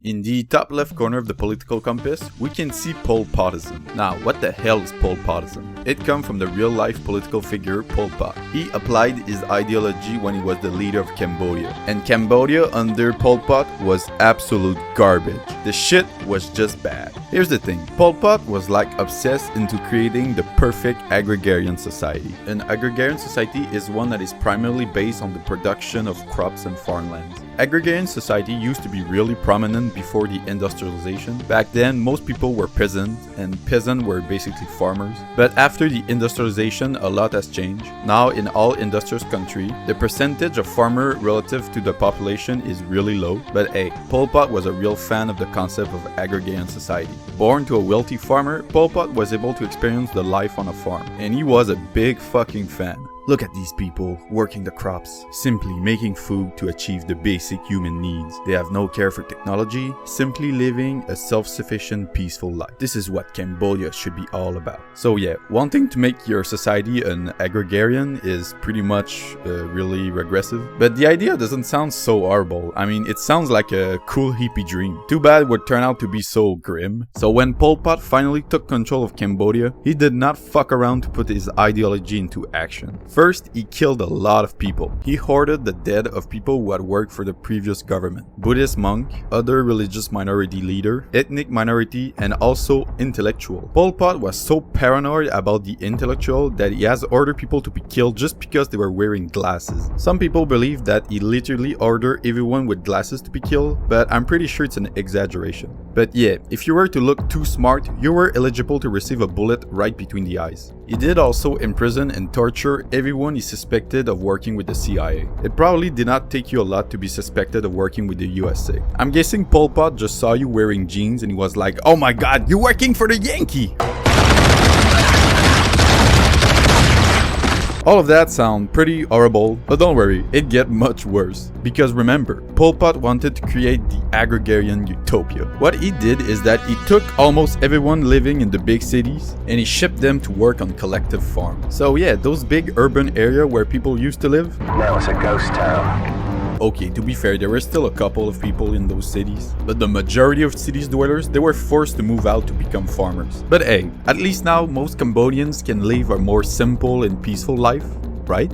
In the top left corner of the political compass, we can see Pol Potism. Now, what the hell is Pol Potism? It comes from the real-life political figure Pol Pot. He applied his ideology when he was the leader of Cambodia. And Cambodia under Pol Pot was absolute garbage. The shit was just bad. Here's the thing, Pol Pot was like obsessed into creating the perfect agrarian society. An agrarian society is one that is primarily based on the production of crops and farmlands. Agrarian society used to be really prominent before the industrialization. Back then, most people were peasants, and peasants were basically farmers. But after the industrialization, a lot has changed. Now, in all industrious countries, the percentage of farmer relative to the population is really low. But hey, Pol Pot was a real fan of the concept of agrarian society. Born to a wealthy farmer, Pol Pot was able to experience the life on a farm, and he was a big fucking fan. Look at these people working the crops, simply making food to achieve the basic human needs. They have no care for technology, simply living a self-sufficient, peaceful life. This is what Cambodia should be all about. So yeah, wanting to make your society an agrarian is pretty much really regressive. But the idea doesn't sound so horrible. I mean, it sounds like a cool hippie dream. Too bad it would turn out to be so grim. So when Pol Pot finally took control of Cambodia, he did not fuck around to put his ideology into action. First, he killed a lot of people. He hoarded the dead of people who had worked for the previous government. Buddhist monk, other religious minority leader, ethnic minority, and also intellectual. Pol Pot was so paranoid about the intellectual that he has ordered people to be killed just because they were wearing glasses. Some people believe that he literally ordered everyone with glasses to be killed, but I'm pretty sure it's an exaggeration. But yeah, if you were to look too smart, you were eligible to receive a bullet right between the eyes. He did also imprison and torture everyone he suspected of working with the CIA. It probably did not take you a lot to be suspected of working with the USA. I'm guessing Pol Pot just saw you wearing jeans and he was like, "Oh my god, you're working for the Yankee!" All of that sound pretty horrible, but don't worry, it gets much worse. Because remember, Pol Pot wanted to create the agrarian utopia. What he did is that he took almost everyone living in the big cities and he shipped them to work on collective farms. So yeah, those big urban areas where people used to live, now it's a ghost town. Okay, to be fair, there were still a couple of people in those cities, but the majority of cities dwellers, they were forced to move out to become farmers. But hey, at least now most Cambodians can live a more simple and peaceful life, right?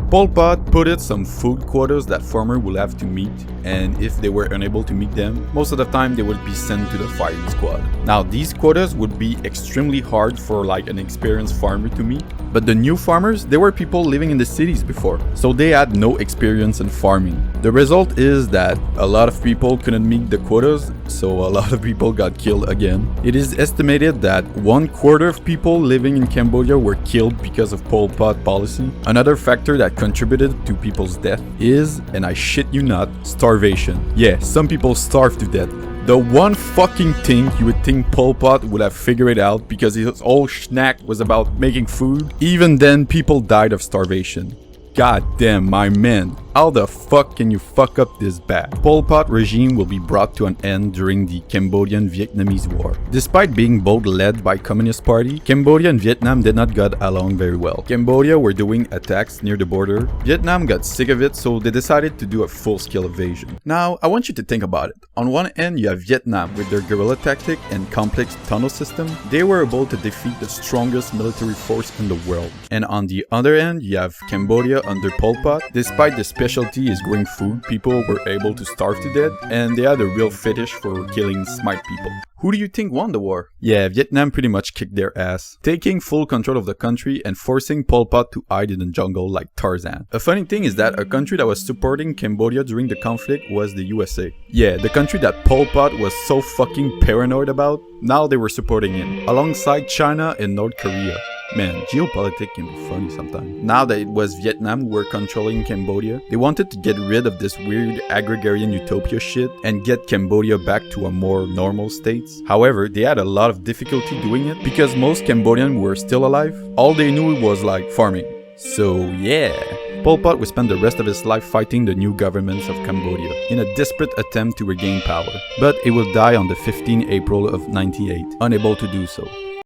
Pol Pot put in some food quotas that farmers will have to meet, and if they were unable to meet them, most of the time they would be sent to the firing squad. Now these quotas would be extremely hard for like an experienced farmer to meet, but the new farmers, they were people living in the cities before, so they had no experience in farming. The result is that a lot of people couldn't meet the quotas, so a lot of people got killed again. It is estimated that 1/4 of people living in Cambodia were killed because of Pol Pot policy. Another factor that contributed to people's death is, and I shit you not, starvation. Yeah, some people starved to death. The one fucking thing you would think Pol Pot would have figured out because his whole schnack was about making food, even then people died of starvation. God damn, my man, how the fuck can you fuck up this bad? Pol Pot regime will be brought to an end during the Cambodian-Vietnamese War. Despite being both led by Communist Party, Cambodia and Vietnam did not get along very well. Cambodia were doing attacks near the border. Vietnam got sick of it, so they decided to do a full-scale invasion. Now, I want you to think about it. On one end, you have Vietnam with their guerrilla tactic and complex tunnel system. They were able to defeat the strongest military force in the world. And on the other end, you have Cambodia under Pol Pot. Despite the specialty is growing food, people were able to starve to death, and they had a real fetish for killing smart people. Who do you think won the war? Yeah, Vietnam pretty much kicked their ass, taking full control of the country and forcing Pol Pot to hide in the jungle like Tarzan. A funny thing is that a country that was supporting Cambodia during the conflict was the USA. Yeah, the country that Pol Pot was so fucking paranoid about, now they were supporting him, alongside China and North Korea. Man, geopolitics can be funny sometimes. Now that it was Vietnam who were controlling Cambodia, they wanted to get rid of this weird agrarian utopia shit and get Cambodia back to a more normal state. However, they had a lot of difficulty doing it because most Cambodians were still alive. All they knew was like farming. So yeah, Pol Pot would spend the rest of his life fighting the new governments of Cambodia in a desperate attempt to regain power. But he will die on the 15th April of 1998, unable to do so.